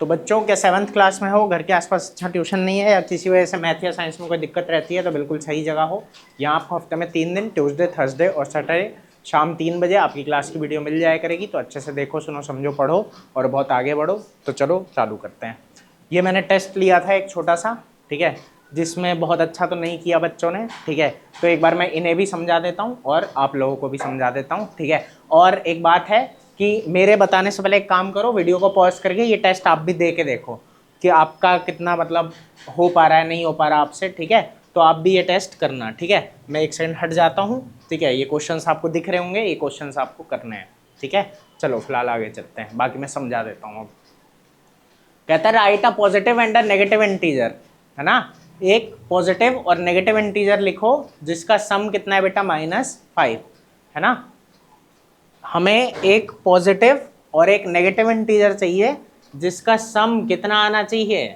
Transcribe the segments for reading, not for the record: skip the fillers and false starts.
तो बच्चों क्या 7th क्लास में हो, घर के आसपास अच्छा ट्यूशन नहीं है या किसी वजह से मैथ या साइंस में कोई दिक्कत रहती है तो बिल्कुल सही जगह हो। यहाँ आपको हफ्ते में 3 दिन, ट्यूसडे, थर्सडे और सैटरडे शाम 3 बजे आपकी क्लास की वीडियो मिल जाया करेगी। तो अच्छे से देखो, सुनो, समझो, पढ़ो और बहुत आगे बढ़ो। तो चलो चालू करते हैं। ये मैंने टेस्ट लिया था एक छोटा सा, ठीक है, जिसमें बहुत अच्छा तो नहीं किया बच्चों ने, ठीक है। तो एक बार मैं इन्हें भी समझा देता हूँ और आप लोगों को भी समझा देता हूँ, ठीक है। और एक बात है कि मेरे बताने से पहले एक काम करो, वीडियो को पॉज करके ये टेस्ट आप भी दे के देखो कि आपका कितना मतलब हो पा रहा है, नहीं हो पा रहा आपसे, ठीक है। तो आप भी ये टेस्ट करना, ठीक है। मैं एक सेकंड हट जाता हूँ, ठीक है। ये क्वेश्चंस आपको दिख रहे होंगे, ये क्वेश्चंस आपको करने हैं, ठीक है। चलो फिलहाल आगे चलते हैं, बाकी मैं समझा देता हूँ अब। कहता है right a positive and a negative integer, है ना। एक पॉजिटिव और नेगेटिव इंटीजर लिखो जिसका सम कितना है बेटा, -5, है ना। हमें एक पॉजिटिव और एक नेगेटिव इंटीजर चाहिए जिसका सम कितना आना चाहिए।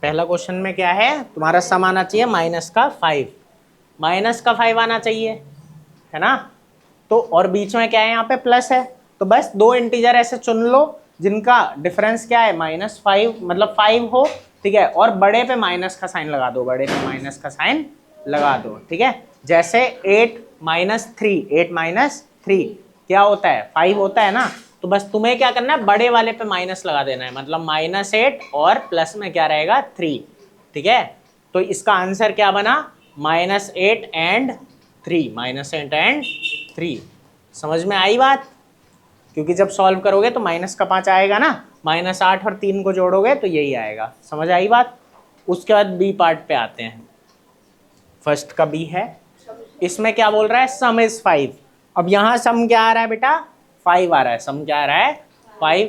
पहला क्वेश्चन में क्या है, तुम्हारा सम आना चाहिए -5, -5 आना चाहिए, है ना। तो और बीच में क्या है, यहाँ पे प्लस है। तो बस दो इंटीजर ऐसे चुन लो जिनका डिफरेंस क्या है, -5, मतलब 5 हो, ठीक है। और बड़े पे माइनस का साइन लगा दो, बड़े पे माइनस का साइन लगा दो, ठीक है। जैसे 8 - 3 क्या होता है, 5 होता है ना। तो बस तुम्हें क्या करना है, बड़े वाले पे माइनस लगा देना है, मतलब -8 और प्लस में क्या रहेगा, 3, ठीक है। तो इसका आंसर क्या बना, -8 एंड 3, -8 एंड 3। समझ में आई बात। क्योंकि जब सॉल्व करोगे तो -5 आएगा ना, -8 और 3 को जोड़ोगे तो यही आएगा। समझ आई बात। उसके बाद बी पार्ट पे आते हैं। फर्स्ट का बी है, इसमें क्या बोल रहा है, सम इज 5। अब यहाँ सम क्या आ रहा है बेटा, 5 आ रहा है। सम क्या आ रहा है, 5।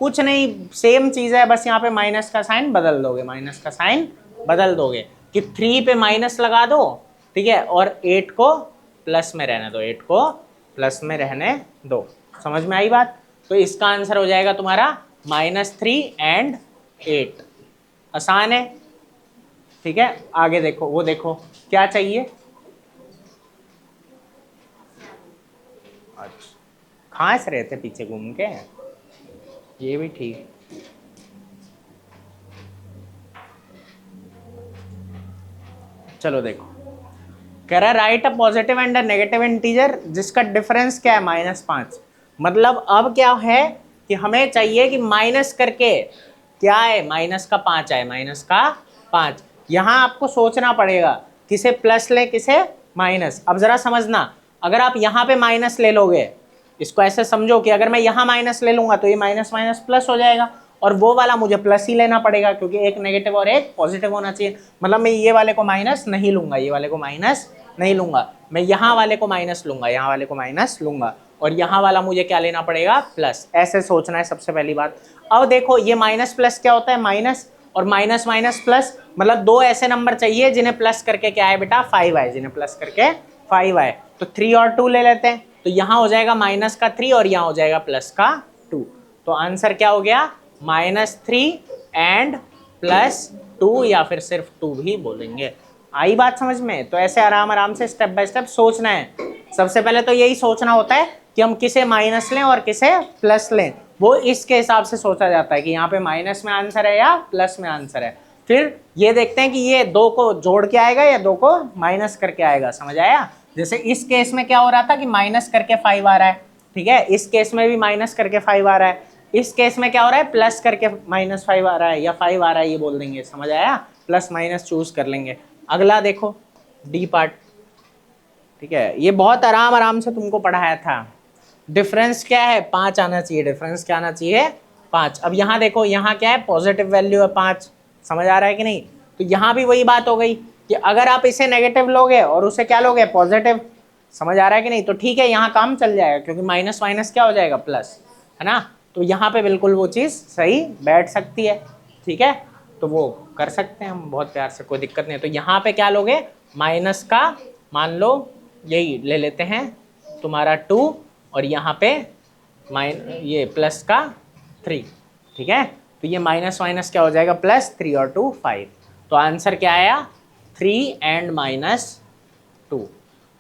कुछ नहीं, सेम चीज है, बस यहाँ पे माइनस का साइन बदल दोगे, माइनस का साइन बदल दोगे कि 3 पे माइनस लगा दो, ठीक है, और 8 को प्लस में रहने दो, 8 को प्लस में रहने दो। समझ में आई बात। तो इसका आंसर हो जाएगा तुम्हारा -3 एंड 8। आसान है, ठीक है। आगे देखो, वो देखो क्या चाहिए। अच्छा, खांस रहे थे पीछे घूम के, ये भी ठीक। चलो देखो, कह रहा है right a positive and a negative integer जिसका डिफरेंस क्या है, -5। मतलब अब क्या है कि हमें चाहिए कि माइनस करके क्या है, -5 आए, -5। यहां आपको सोचना पड़ेगा किसे प्लस ले किसे माइनस। अब जरा समझना, अगर आप यहां पे माइनस ले लोगे, इसको ऐसे समझो कि अगर मैं यहां माइनस ले लूंगा तो ये माइनस माइनस प्लस हो जाएगा, और वो वाला मुझे प्लस ही लेना पड़ेगा क्योंकि एक नेगेटिव और एक पॉजिटिव होना चाहिए। मतलब मैं ये वाले को माइनस नहीं लूंगा, ये वाले को माइनस नहीं लूंगा, मैं यहाँ वाले को माइनस लूंगा, यहाँ वाले को माइनस लूंगा, और यहाँ वाला मुझे क्या लेना पड़ेगा, प्लस। ऐसे सोचना है सबसे पहली बात। अब देखो ये माइनस प्लस क्या होता है, माइनस, और माइनस माइनस प्लस, मतलब दो ऐसे नंबर चाहिए जिन्हें प्लस करके क्या है बेटा, 5 आए, जिन्हें प्लस करके 5 आए। तो 3 और 2 ले लेते हैं, तो यहाँ हो जाएगा -3 और यहाँ हो जाएगा +2। तो आंसर क्या हो गया, -3 एंड +2, या फिर सिर्फ 2 भी बोलेंगे। आई बात समझ में। तो ऐसे आराम आराम से स्टेप बाय स्टेप सोचना है। सबसे पहले तो यही सोचना होता है कि हम किसे माइनस लें और किसे प्लस लें, वो इसके हिसाब से सोचा जाता है कि यहाँ पे माइनस में आंसर है या प्लस में आंसर है। फिर ये देखते हैं कि ये 2 को जोड़ के आएगा या 2 को माइनस करके आएगा। समझ आया। जैसे इस केस में क्या हो रहा था कि माइनस करके 5 आ रहा है, ठीक है। इस केस में भी माइनस करके 5 आ रहा है। इस केस में क्या हो रहा है, प्लस करके -5 आ रहा है या 5 आ रहा है, ये बोल देंगे। समझ आया। प्लस माइनस चूज कर लेंगे। अगला देखो डी पार्ट, ठीक है। ये बहुत आराम आराम से तुमको पढ़ाया था। डिफरेंस क्या है, 5 आना चाहिए। डिफरेंस क्या आना चाहिए, 5। अब यहाँ देखो, यहाँ क्या है, पॉजिटिव वैल्यू है 5। समझ आ रहा है कि नहीं। तो यहाँ भी वही बात हो गई कि अगर आप इसे नेगेटिव लोगे और उसे क्या लोगे, पॉजिटिव। समझ आ रहा है कि नहीं। तो ठीक है, यहाँ काम चल जाएगा क्योंकि माइनस माइनस क्या हो जाएगा, प्लस, है ना। तो यहाँ पे बिल्कुल वो चीज़ सही बैठ सकती है, ठीक है। तो वो कर सकते हैं हम बहुत प्यार से, कोई दिक्कत नहीं है। तो यहाँ पे क्या लोगे, माइनस का मान लो यही ले लेते हैं तुम्हारा 2, और यहाँ पे ये प्लस का 3, ठीक है। तो ये माइनस माइनस क्या हो जाएगा, +3 और 2 5। तो आंसर क्या आया, 3 एंड -2।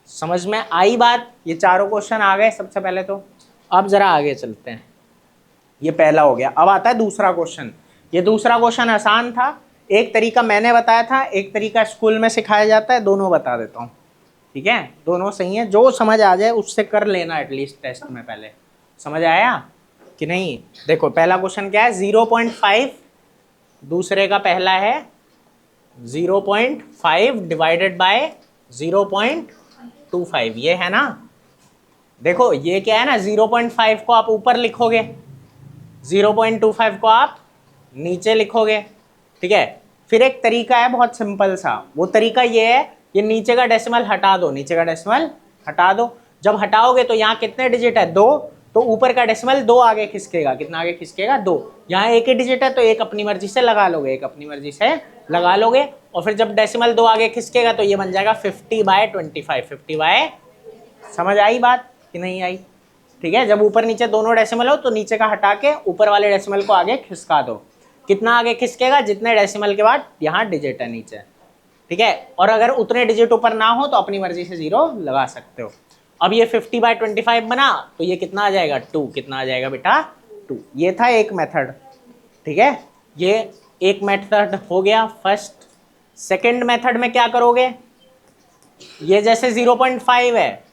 समझ में आई बात। ये चारों क्वेश्चन आ गए सबसे पहले तो। अब जरा आगे चलते हैं। ये पहला हो गया। अब आता है दूसरा क्वेश्चन। ये दूसरा क्वेश्चन आसान था। एक तरीका मैंने बताया था, एक तरीका स्कूल में सिखाया जाता है, दोनों बता देता हूँ, ठीक है? दोनों सही है, जो समझ आ जाए उससे कर लेना एटलीस्ट टेस्ट में पहले। समझ आया कि नहीं? देखो पहला क्वेश्चन क्या है, 0.5, दूसरे का पहला है 0.5 डिवाइडेड बाय 0.25, ये है ना। देखो ये क्या है ना, 0.5 को आप ऊपर लिखोगे, 0.25 को आप नीचे लिखोगे, ठीक है? फिर एक तरीका है बहुत सिंपल सा, वो तरीका ये है, ये नीचे का डेसिमल हटा दो, नीचे का डेसिमल हटा दो। जब हटाओगे तो यहाँ कितने डिजिट है, 2, तो ऊपर का डेसिमल 2 आगे खिसकेगा। कितना आगे खिसकेगा, 2। यहाँ एक ही डिजिट है तो एक अपनी मर्जी से लगा लोगे, एक अपनी मर्जी से लगा लोगे। और फिर जब डेसिमल 2 आगे खिसकेगा तो ये बन जाएगा 50/25, 50 समझ आई बात कि नहीं आई? ठीक है, जब ऊपर नीचे दोनों डेसिमल हो तो नीचे का हटा के ऊपर वाले डेसिमल को आगे खिसका दो। कितना आगे खिसकेगा, जितने डेसिमल के बाद यहाँ डिजिट है नीचे, ठीक है? और अगर उतने डिजिट ऊपर ना हो तो अपनी मर्जी से 0 लगा सकते हो। अब ये 50/25 बना तो ये कितना आ जाएगा, 2। कितना आ जाएगा बेटा, 2। ये था एक मेथड, ठीक है? ये एक मेथड हो गया फर्स्ट। सेकंड मेथड में क्या करोगे, ये जैसे 0.5 है,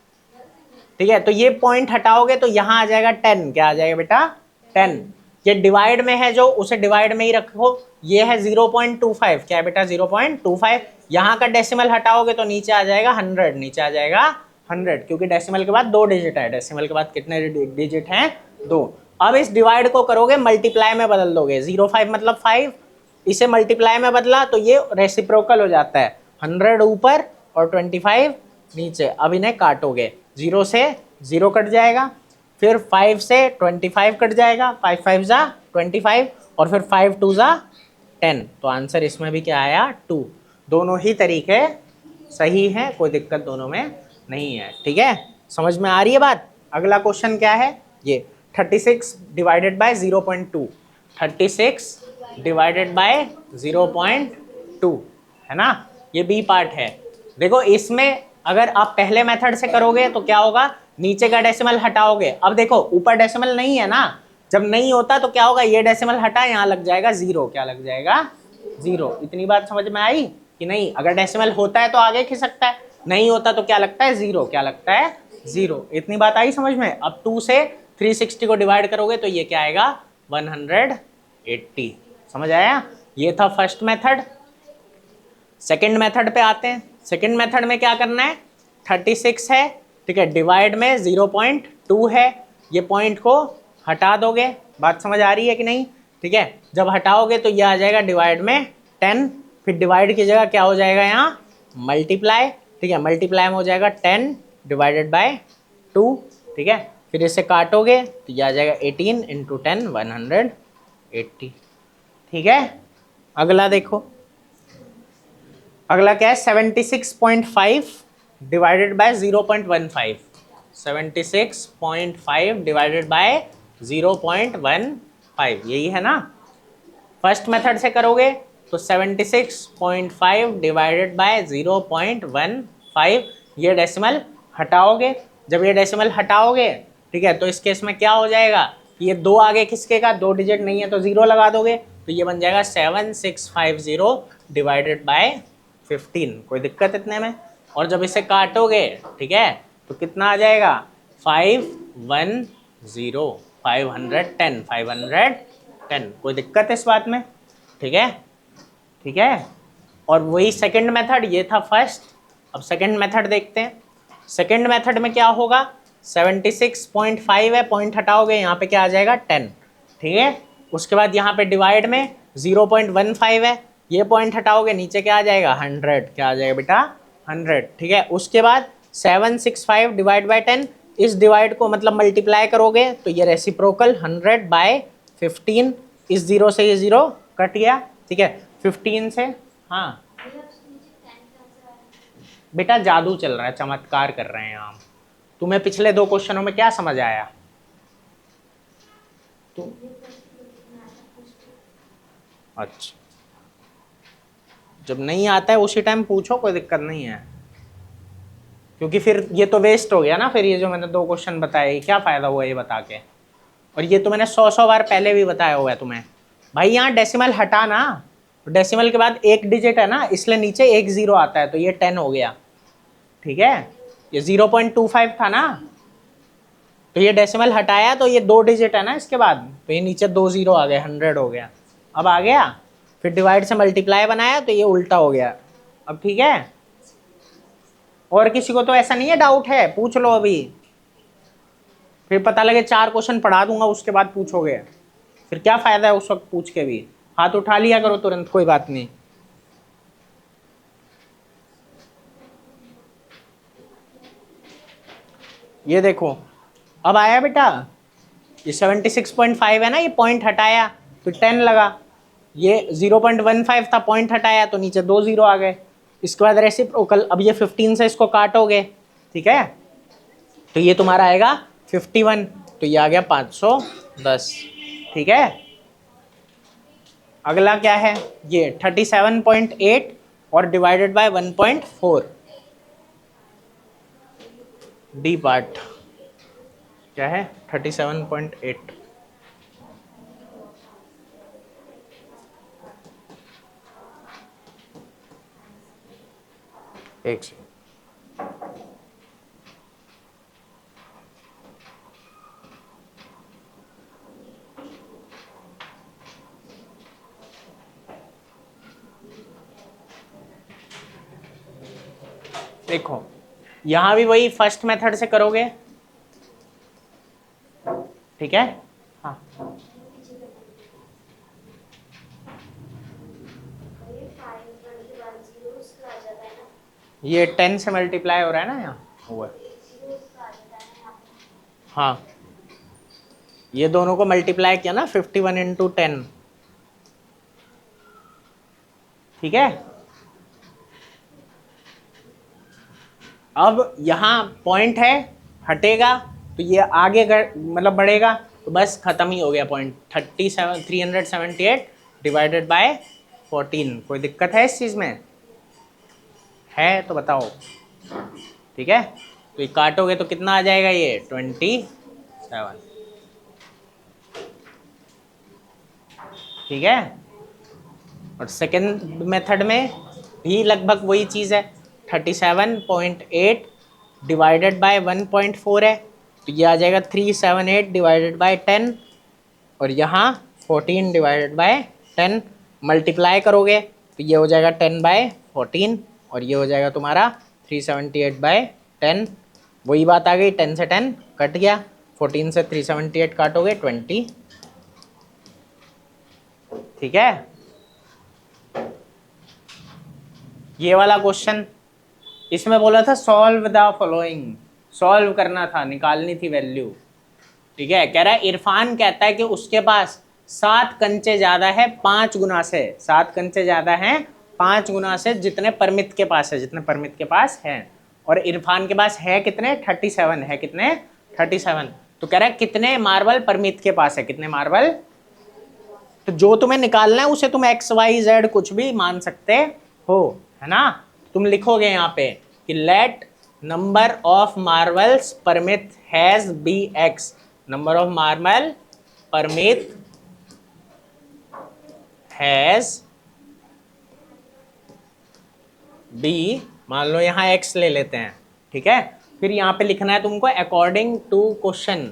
ठीक है? तो ये पॉइंट हटाओगे तो यहाँ आ जाएगा 10। क्या आ जाएगा बेटा, 10। ये डिवाइड में है जो, उसे डिवाइड में ही रखो। ये है 0.25, क्या है बेटा, 0.25। यहाँ का डेसिमल हटाओगे तो नीचे आ जाएगा 100, नीचे आ जाएगा 100, क्योंकि डेसिमल के बाद 2 डिजिट है। डेसिमल के बाद कितने डिजिट हैं, 2। अब इस डिवाइड को करोगे मल्टीप्लाई में बदल दोगे, 0.5 मतलब 5, इसे मल्टीप्लाई में बदला तो ये रेसिप्रोकल हो जाता है, 100 ऊपर और 25 नीचे। अब इन्हें काटोगे, 0 से 0 कट जाएगा, फिर 5 से 25 कट जाएगा, 5 5 जा 25, और फिर 5 2 जा 10। तो आंसर इसमें भी क्या आया, 2। दोनों ही तरीके सही हैं, कोई दिक्कत दोनों में नहीं है, ठीक है? समझ में आ रही है बात? अगला क्वेश्चन क्या है, ये 36 डिवाइडेड बाय 0.2, 36 डिवाइडेड बाय 0.2 है ना, ये बी पार्ट है। देखो इसमें अगर आप पहले मेथड से करोगे तो क्या होगा, नीचे का डेसिमल हटाओगे। अब देखो ऊपर डेसिमल नहीं है ना, जब नहीं होता तो क्या होगा, ये डेसिमल हटा, यहाँ लग जाएगा 0। क्या लग जाएगा, 0। इतनी बात समझ में आई कि नहीं? अगर डेसिमल होता है तो आगे खिसकता है, नहीं होता तो क्या लगता है, 0। क्या लगता है, 0। इतनी बात आई समझ में? अब 2 से 360 को डिवाइड करोगे तो ये क्या आएगा, 180। समझ आया? ये था फर्स्ट मेथड। सेकंड मेथड पे आते हैं। सेकंड मेथड में क्या करना है, 36 है, ठीक है, डिवाइड में 0.2 है, ये पॉइंट को हटा दोगे। बात समझ आ रही है कि नहीं? ठीक है, जब हटाओगे तो ये आ जाएगा डिवाइड में 10, फिर डिवाइड की जगह क्या हो जाएगा यहाँ, मल्टीप्लाई, ठीक है? मल्टीप्लाई में हो जाएगा 10 डिवाइडेड बाय 2, ठीक है? फिर इसे काटोगे तो ये आ जाएगा 18 × 10, 180, ठीक है? अगला देखो, अगला क्या है, 76.5 डिवाइडेड बाय 0.15, 76.5 डिवाइडेड बाय 0.15, यही है ना? फर्स्ट मेथड से करोगे तो 76.5 डिवाइडेड बाय 0.15, ये डेसिमल हटाओगे। जब ये डेसिमल हटाओगे, ठीक है, तो इस केस में क्या हो जाएगा, ये 2 आगे खिसकेगा, 2 डिजिट नहीं है तो 0 लगा दोगे, तो ये बन जाएगा 7650 डिवाइडेड बाय 15। कोई दिक्कत इतने में? और जब इसे काटोगे, ठीक है, तो कितना आ जाएगा, 510, 510। कोई दिक्कत है इस बात में? ठीक है, ठीक है। और वही सेकंड मेथड, ये था फर्स्ट। अब सेकंड मेथड देखते हैं। सेकंड मेथड में क्या होगा, 76.5 है, पॉइंट हटाओगे, यहाँ पे क्या आ जाएगा, 10, ठीक है? उसके बाद यहाँ पे डिवाइड में 0.15 है, ये पॉइंट हटाओगे, नीचे क्या आ जाएगा, 100। क्या आ जाएगा बेटा, 100, ठीक है? उसके बाद 765 डिवाइड बाय 10, इस डिवाइड को मतलब मल्टीप्लाई करोगे तो ये रेसिप्रोकल 100/15, इस 0 से ये 0 कट गया, ठीक है? 15 से, हाँ बेटा जादू चल रहा है, चमत्कार कर रहे हैं हम। तुम्हें पिछले 2 क्वेश्चनों में क्या समझ आया? तो अच्छा, जब नहीं आता है उसी टाइम पूछो, कोई दिक्कत नहीं है, क्योंकि फिर ये तो वेस्ट हो गया ना। फिर ये जो मैंने 2 क्वेश्चन बताए, क्या फ़ायदा हुआ ये बता के? और ये तो मैंने 100 बार पहले भी बताया हुआ है तुम्हें। भाई यहाँ डेसिमल हटा ना, डेसिमल के बाद एक डिजिट है ना, इसलिए नीचे एक जीरो आता है, तो ये 10 हो गया। ठीक है, ये 0.25 था ना, तो ये डेसिमल हटाया तो ये 2 डिजिट है ना इसके बाद, तो ये नीचे 2 जीरो आ गए, 100 हो गया। अब आ गया, फिर डिवाइड से मल्टीप्लाई बनाया तो ये उल्टा हो गया। अब ठीक है, और किसी को तो ऐसा नहीं है, डाउट है, पूछ लो अभी, फिर पता लगे 4 क्वेश्चन पढ़ा दूंगा उसके बाद पूछोगे, फिर क्या फायदा है उस वक्त पूछ के भी। हाथ उठा लिया करो तुरंत, कोई बात नहीं। ये देखो अब आया बेटा, ये 76.5 है ना, ये पॉइंट हटाया तो 10 लगा, ये 0.15 था, पॉइंट हटाया तो नीचे 2 जीरो आ गए। इसके बाद रेसिप्रोकल, अब ये 15 से इसको काटोगे, ठीक है, तो ये तुम्हारा आएगा 51, तो ये आ गया 510। ठीक है, अगला क्या है, ये 37.8 और डिवाइडेड बाय 1.4, डी पार्ट क्या है 37.8। एक से देखो, यहां भी वही फर्स्ट मेथड से करोगे, ठीक है। हाँ ये 10 से मल्टीप्लाई हो रहा है ना यहाँ, हुआ, हाँ ये दोनों को मल्टीप्लाई किया ना 51 इंटू 10, ठीक है। अब यहाँ पॉइंट है, हटेगा तो ये आगे मतलब बढ़ेगा, तो बस खत्म ही हो गया पॉइंट। 378 डिवाइडेड बाय 14, कोई दिक्कत है इस चीज़ में, है तो बताओ, ठीक है। तो ये काटोगे तो कितना आ जाएगा, ये 27, ठीक है। और सेकेंड मेथड में भी लगभग वही चीज़ है, 37.8 डिवाइडेड बाय 1.4 है, तो ये आ जाएगा 378 डिवाइडेड बाय 10, और यहाँ 14 डिवाइडेड बाय 10 मल्टीप्लाई करोगे तो ये हो जाएगा 10/14, और ये हो जाएगा तुम्हारा 378/10। वही बात आ गई, 10 से 10 कट गया, 14 से 378 काटोगे 20, ठीक है। ये वाला क्वेश्चन, इसमें बोला था सॉल्व द फॉलोइंग, सॉल्व करना था, निकालनी थी वैल्यू, ठीक है। कह रहा है इरफान कहता है कि उसके पास 7 कंचे ज्यादा है 5 गुना से, 7 कंचे ज्यादा हैं 5 गुना से जितने परमित के पास है, जितने परमित के पास है, और इरफान के पास है कितने, 37 है, कितने 37। तो कह रहा है कितने मार्बल परमित के पास है, कितने मार्बल, तो जो तुम्हें निकालना है उसे तुम XYZ कुछ भी मान सकते हो, है ना। तुम लिखोगे यहाँ पे कि let number of marbles Paramit has be x, number of marble Paramit has be, मान लो यहाँ x ले लेते हैं, ठीक है। फिर यहाँ पे लिखना है तुमको अकॉर्डिंग टू क्वेश्चन,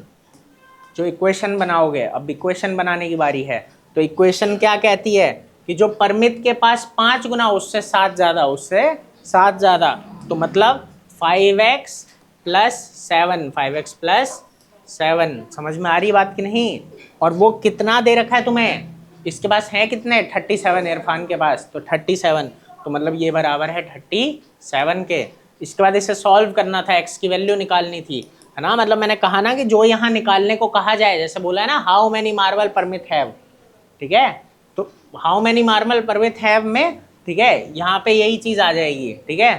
जो इक्वेशन बनाओगे, अब इक्वेशन बनाने की बारी है। तो इक्वेशन क्या कहती है कि जो परमित के पास 5 गुना, उससे 7 ज़्यादा, उससे 7 ज़्यादा, तो मतलब 5x प्लस 7, 5x प्लस 7, समझ में आ रही बात कि नहीं। और वो कितना दे रखा है तुम्हें, इसके पास है कितने, 37 इरफान के पास, तो 37, तो मतलब ये बराबर है 37 के। इसके बाद इसे सॉल्व करना था, x की वैल्यू निकालनी थी, है ना। मतलब मैंने कहा ना कि जो यहाँ निकालने को कहा जाए, जैसे बोला है ना how many marble Paramit have, ठीक है, तो how many marble Paramit have में, ठीक है, यहाँ पे यही चीज़ आ जाएगी, ठीक है,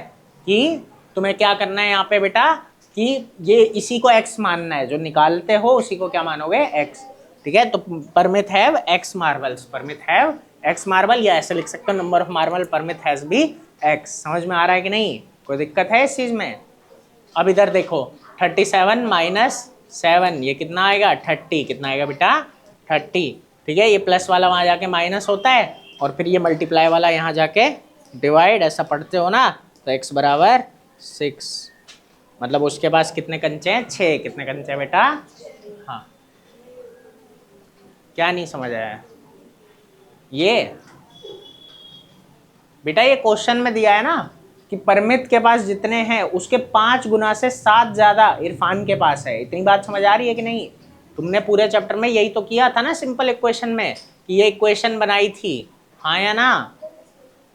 कि तुम्हें क्या करना है यहाँ पे बेटा, कि ये इसी को x मानना है, जो निकालते हो उसी को क्या मानोगे, x, ठीक है। तो Paramit have x marbles, Paramit have x marble, या ऐसे लिख सकते हो number of marble Paramit has be x। समझ में आ रहा है कि नहीं, कोई दिक्कत है इस चीज़ में। अब इधर देखो 37 माइनस 7, ये कितना आएगा 30, कितना आएगा बेटा 30, ठीक है। ये प्लस वाला वहाँ जाके माइनस होता है और फिर ये मल्टीप्लाई वाला यहाँ जाके डिवाइड, ऐसा पढ़ते हो ना। तो x बराबर 6, मतलब उसके पास कितने कंचे हैं 6, कितने कंचे हैं बेटा। हाँ, क्या नहीं समझ आया ये बेटा, ये क्वेश्चन में दिया है ना कि परमित के पास जितने हैं उसके 5 गुना से 7 ज्यादा इरफान के पास है। इतनी बात समझ आ रही है कि नहीं? तुमने पूरे चैप्टर में यही तो किया था ना सिंपल इक्वेशन में, कि ये इक्वेशन बनाई थी, हाँ या ना।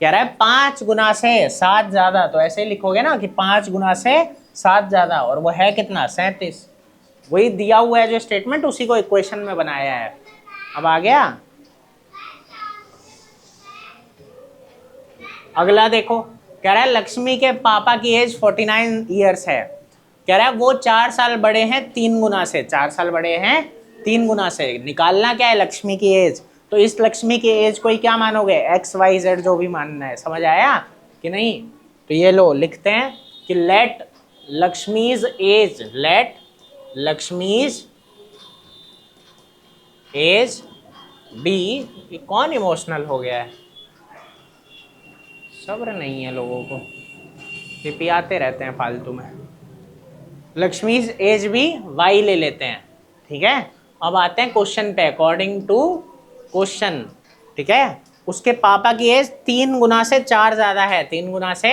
कह रहा है 5 गुना से 7 ज्यादा, तो ऐसे ही लिखोगे ना कि 5 गुना से 7 ज्यादा, और वो है कितना 37। वही दिया हुआ है जो स्टेटमेंट, उसी को इक्वेशन में बनाया है। अब आ गया अगला, देखो कह रहा है लक्ष्मी के पापा की एज 49 ईयर्स है। कह रहा है वो 4 साल बड़े हैं 3 गुना से, 4 साल बड़े हैं 3 गुना से। निकालना क्या है लक्ष्मी की एज, तो इस लक्ष्मी की एज को ही क्या मानोगे XYZ, जो भी मानना है। समझ आया कि नहीं? तो ये लो लिखते हैं कि let Lakshmi's age, let Lakshmi's age be. कौन इमोशनल हो गया है? सब्र नहीं है लोगों को, पिपियाते रहते हैं फालतू में। लक्ष्मीज एज भी वाई ले लेते हैं, ठीक है। अब आते हैं क्वेश्चन पे, अकॉर्डिंग टू क्वेश्चन, ठीक है। उसके पापा की एज 3 गुना से 4 ज्यादा है, 3 गुना से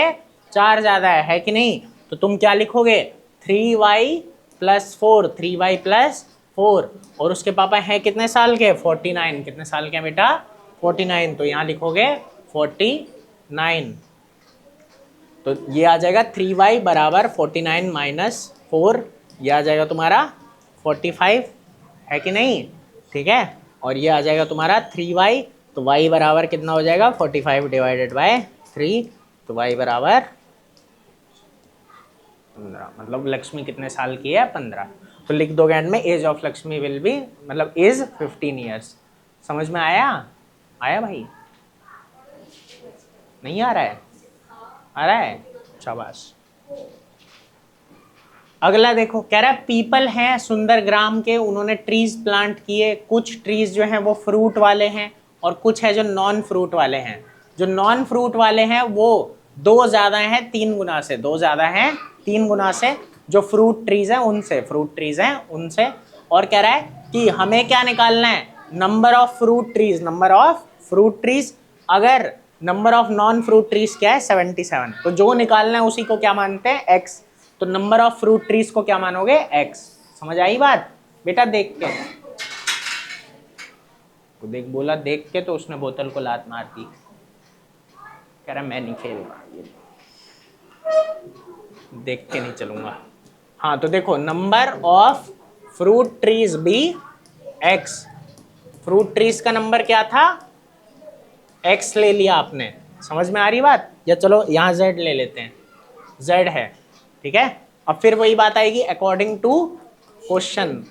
4 ज्यादा है कि नहीं? तो तुम क्या लिखोगे 3y + 4, 3y + 4, और उसके पापा हैं कितने साल के 49, कितने साल के बेटा 49, तो यहाँ लिखोगे 49। तो ये आ जाएगा 3y बराबर 49 - 4, ये आ जाएगा तुम्हारा 45, है कि नहीं? ठीक है। और ये आ जाएगा तुम्हारा 3y, तो y बराबर कितना हो जाएगा 45 / 3, तो y बराबर 15। मतलब लक्ष्मी कितने साल की है 15। तो लिख दोगे एंड में age of Lakshmi will be, मतलब इज 15 ईयर्स। समझ में आया? आया भाई? नहीं आ रहा है? आ रहा है, शाबाश। अगला देखो, कह रहा है पीपल हैं सुंदरग्राम के, उन्होंने ट्रीज प्लांट किए। कुछ ट्रीज जो हैं वो फ्रूट वाले हैं और कुछ है जो नॉन फ्रूट वाले हैं। जो नॉन फ्रूट वाले हैं वो 2 ज्यादा हैं 3 गुना से, 2 ज्यादा हैं 3 गुना से जो फ्रूट ट्रीज हैं उनसे, फ्रूट ट्रीज हैं उनसे। और कह रहा है कि हमें क्या निकालना है, number of fruit trees, number of fruit trees. अगर number of non fruit trees क्या है 77, तो जो निकालना है उसी को क्या मानते हैं x। तो नंबर ऑफ फ्रूट ट्रीज को क्या मानोगे x। समझ आई बात बेटा? देख के तो देख, बोला देख के, तो उसने बोतल को लात मार दी। कह रहा मैं नहीं खेल रहा, देख के नहीं चलूंगा। हाँ तो देखो, number of fruit trees be x। Fruit trees का नंबर क्या था x ले लिया आपने। समझ में आ रही बात? या चलो यहाँ z ले लेते हैं, z है, ठीक है। अब फिर वही बात आएगी अकॉर्डिंग टू क्वेश्चन,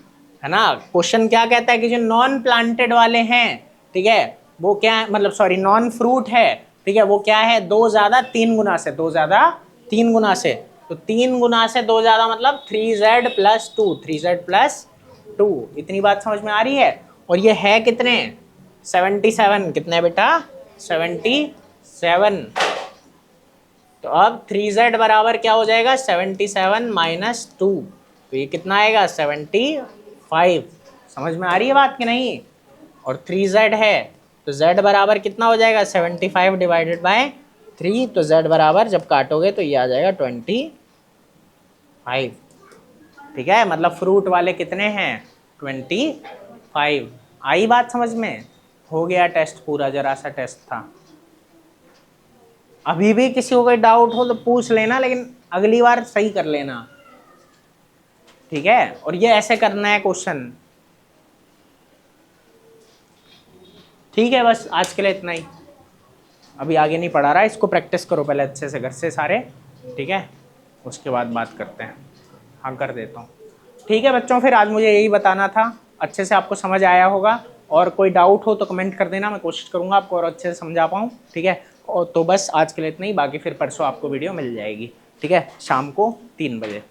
है ना। क्वेश्चन क्या कहता है कि जो नॉन प्लांटेड वाले हैं, ठीक है, वो क्या है, मतलब सॉरी नॉन फ्रूट है, ठीक है, वो क्या है 2 ज्यादा 3 गुना से, 2 ज्यादा 3 गुना से। तो 3 गुना से 2 ज्यादा मतलब 3z + 2, 3z + 2। इतनी बात समझ में आ रही है? और ये है कितने 77, कितने बेटा 77। तो अब 3z बराबर क्या हो जाएगा 77 - 2, तो ये कितना आएगा 75। समझ में आ रही है बात कि नहीं? और 3z है तो z बराबर कितना हो जाएगा 75 / 3, तो z बराबर जब काटोगे तो ये आ जाएगा 25, ठीक है। मतलब फ्रूट वाले कितने हैं 25। आई बात समझ में? हो गया टेस्ट पूरा, जरा सा टेस्ट था। अभी भी किसी को कोई डाउट हो तो पूछ लेना, लेकिन अगली बार सही कर लेना, ठीक है। और ये ऐसे करना है क्वेश्चन, ठीक है। बस आज के लिए इतना ही, अभी आगे नहीं पढ़ा रहा, इसको प्रैक्टिस करो पहले अच्छे से घर से सारे, ठीक है, उसके बाद बात करते हैं। हाँ कर देता हूँ, ठीक है बच्चों। फिर आज मुझे यही बताना था, अच्छे से आपको समझ आया होगा। और कोई डाउट हो तो कमेंट कर देना, मैं कोशिश करूँगा आपको और अच्छे से समझा पाऊँ, ठीक है। और तो बस आज के लिए इतना ही, बाकी फिर परसों आपको वीडियो मिल जाएगी, ठीक है, शाम को 3 बजे।